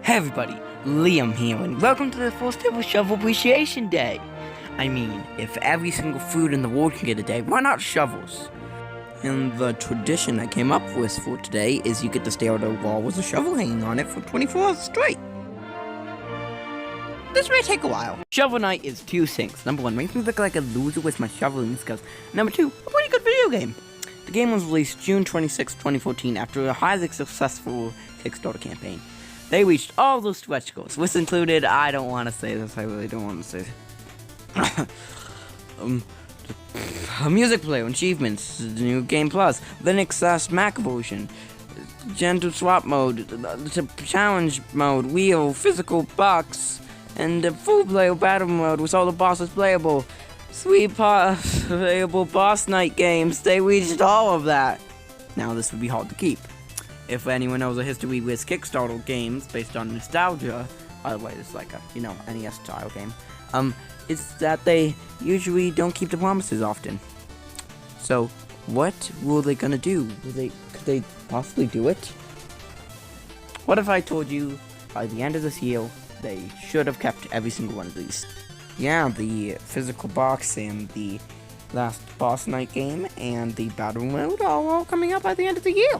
Hey everybody, Liam here, and welcome to the first ever Shovel Appreciation Day. I mean, if every single food in the world can get a day, why not shovels? And the tradition I came up with for today is you get to stare at a wall with a shovel hanging on it for 24 hours straight. This may take a while. Shovel Knight is two things. Number one, makes me look like a loser with my shoveling skills. Number two, a pretty good video game. The game was released June 26, 2014 after a highly successful Kickstarter campaign. They reached all those stretch goals, which included, I don't want to say this, I really don't want to say this. A music player, achievements, new game plus, Linux Mac version, gentle swap mode, challenge mode, wheel, physical box, and a full player battle mode with all the bosses playable. Sweet playable boss night games, they reached all of that. Now this would be hard to keep. If anyone knows a history with Kickstarter games based on nostalgia, by the way, it's like a, NES style game, it's that they usually don't keep the promises often. So, what were they gonna do? Could they possibly do it? What if I told you, by the end of this year, they should have kept every single one of these? Yeah, the physical box and the last boss night game and the battle mode are all coming out by the end of the year.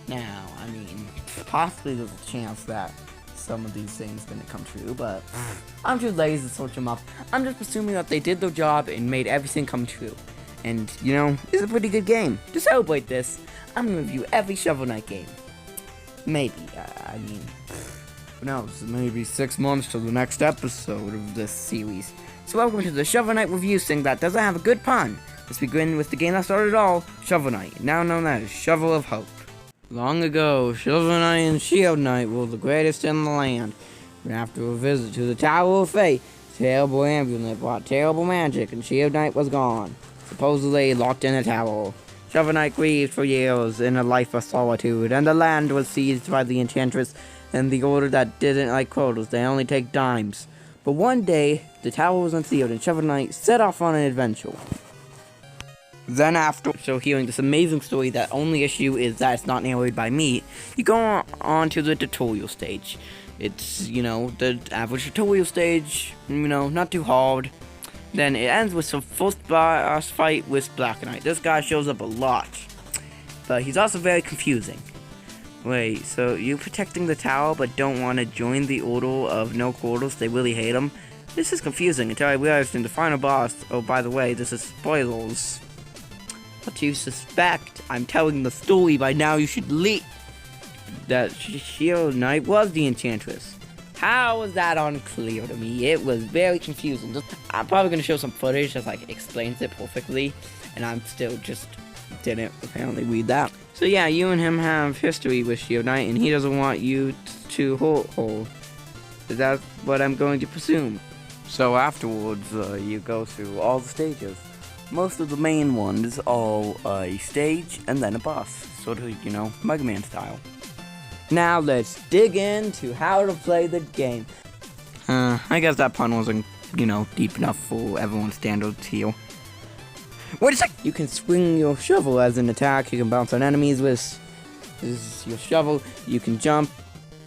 Now, I mean, possibly there's a chance that some of these things are going to come true, but I'm too lazy to search them up. I'm just assuming that they did their job and made everything come true. And, it's a pretty good game. To celebrate this, I'm going to review every Shovel Knight game. Maybe, who knows, maybe 6 months till the next episode of this series. So welcome to the Shovel Knight review thing that doesn't have a good pun. Let's begin with the game that started it all, Shovel Knight, now known as Shovel of Hope. Long ago, Shovel Knight and Shield Knight were the greatest in the land. But after a visit to the Tower of Fate, terrible amulet brought terrible magic, and Shield Knight was gone, supposedly locked in a tower. Shovel Knight grieved for years in a life of solitude, and the land was seized by the Enchantress and the Order that didn't like quotas. They only take dimes. But one day, the tower was unsealed, and Shovel Knight set off on an adventure. Then after hearing this amazing story, that only issue is that it's not narrated by me, you go on to the tutorial stage. It's, the average tutorial stage, not too hard. Then it ends with some first boss fight with Black Knight. This guy shows up a lot, but he's also very confusing. Wait, so you're protecting the tower but don't want to join the Order of No Quarters? They really hate him? This is confusing until I realized in the final boss, oh by the way, this is spoilers. What you suspect? I'm telling the story by now. You should leave. That Shield Knight was the Enchantress. How was that unclear to me? It was very confusing. I'm probably going to show some footage that explains it perfectly, and I'm still just didn't apparently read that. So yeah, you and him have history with Shield Knight, and he doesn't want you to hurt her. Is that what I'm going to presume? So afterwards, you go through all the stages. Most of the main ones are a stage and then a boss, sort of, Mega Man style. Now let's dig into how to play the game. I guess that pun wasn't, deep enough for everyone's standards here. Wait a sec! You can swing your shovel as an attack, you can bounce on enemies with your shovel, you can jump.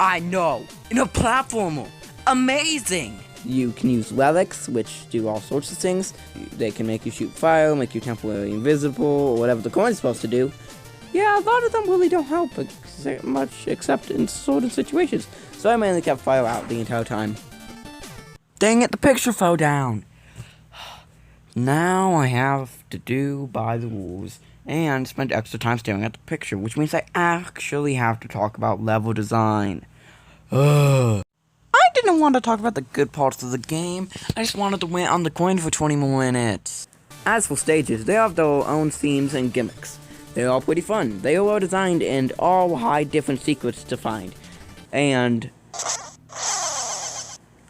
I know! In a platformer! Amazing! You can use relics, which do all sorts of things. They can make you shoot fire, make you temporarily invisible, or whatever the coin's supposed to do. Yeah, a lot of them really don't help much except in certain situations. So I mainly kept fire out the entire time. Dang it, the picture fell down! Now I have to do by the rules and spend extra time staring at the picture, which means I actually have to talk about level design. Ugh. I didn't want to talk about the good parts of the game, I just wanted to win on the coin for 20 more minutes. As for stages, they have their own themes and gimmicks. They're all pretty fun, they are well designed and all hide different secrets to find. And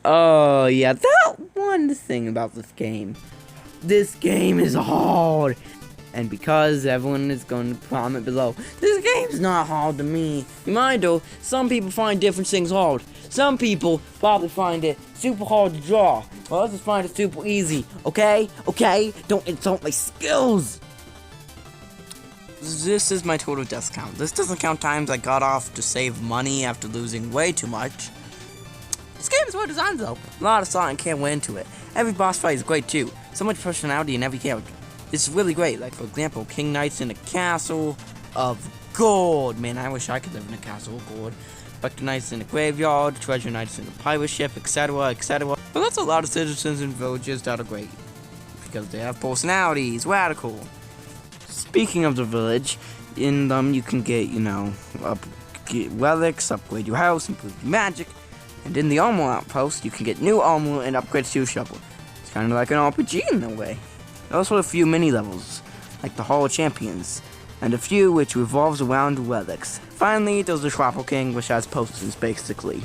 oh yeah, that one thing about this game. This game is hard. And because everyone is going to comment below, this game's not hard to me. Reminder, some people find different things hard. Some people probably find it super hard to draw. Well, others find it super easy. Okay? Okay? Don't insult my skills. this is my total death count. This doesn't count times I got off to save money after losing way too much. This game is well designed though. A lot of thought and care went into it. Every boss fight is great too. So much personality in every character. It's really great. Like for example, King Knight's in a castle of gold. Man, I wish I could live in a castle of gold. Spectre Knight's in a graveyard. Treasure Knight's in a pirate ship, etc., etc. But that's a lot of citizens and villages that are great because they have personalities. Radical. Speaking of the village, in them you can get, get relics, upgrade your house, improve your magic. And in the armor outpost, you can get new armor and upgrades to your shovel. It's kind of like an RPG in a way. There are also a few mini levels, like the Hall of Champions, and a few which revolves around relics. Finally, there's the Shrapple King, which has posters, basically.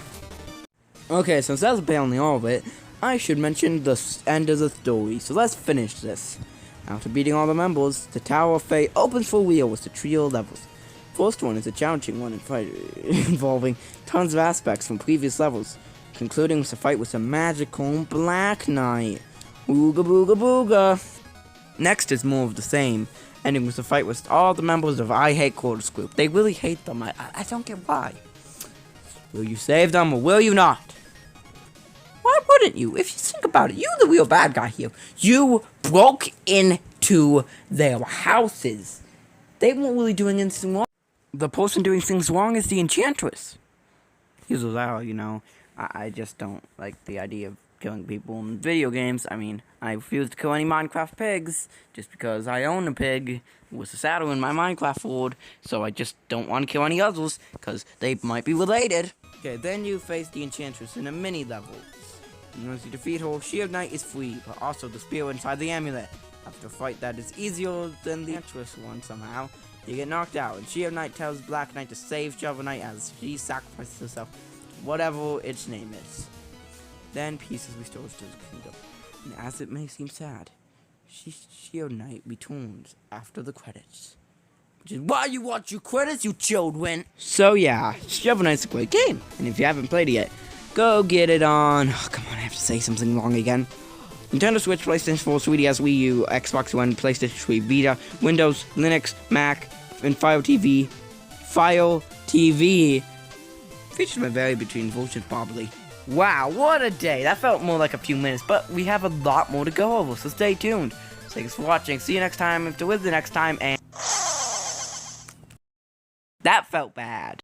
Okay, since that's apparently all of it, I should mention the end of the story, so let's finish this. After beating all the members, the Tower of Fate opens for real with the trio levels. First one is a challenging one involving tons of aspects from previous levels, concluding with a fight with a magical Black Knight. Booga booga booga! Next is more of the same, ending with a fight with all the members of I Hate Quarters group. They really hate them, I don't get why. Will you save them or will you not? Why wouldn't you? If you think about it, you're the real bad guy here. You broke into their houses. They weren't really doing anything wrong. The person doing things wrong is the Enchantress. He's allowed, I just don't like the idea of killing people in video games. I mean, I refuse to kill any Minecraft pigs, just because I own a pig with a saddle in my Minecraft world, so I just don't want to kill any others, because they might be related. Okay, then you face the Enchantress in a mini level. And once you defeat her, Shield Knight is free, but also the spear inside the amulet. After a fight that is easier than the Enchantress one somehow, you get knocked out, and Shield Knight tells Black Knight to save Shovel Knight as she sacrifices herself, whatever its name is. Then peace is restored to the kingdom, and as it may seem sad, Shield Knight returns after the credits. Which is why you watch your credits, you children! So yeah, Shovel Knight's a great game, and if you haven't played it yet, go get it on... Oh, come on, I have to say something wrong again. Nintendo Switch, PlayStation 4, 3DS, Wii U, Xbox One, PlayStation 3, Vita, Windows, Linux, Mac, and Fire TV. Fire TV. Features may vary between versions, probably. Wow, what a day. That felt more like a few minutes, but we have a lot more to go over, so stay tuned. Thanks for watching. See you next time, if there is the next time, and... That felt bad.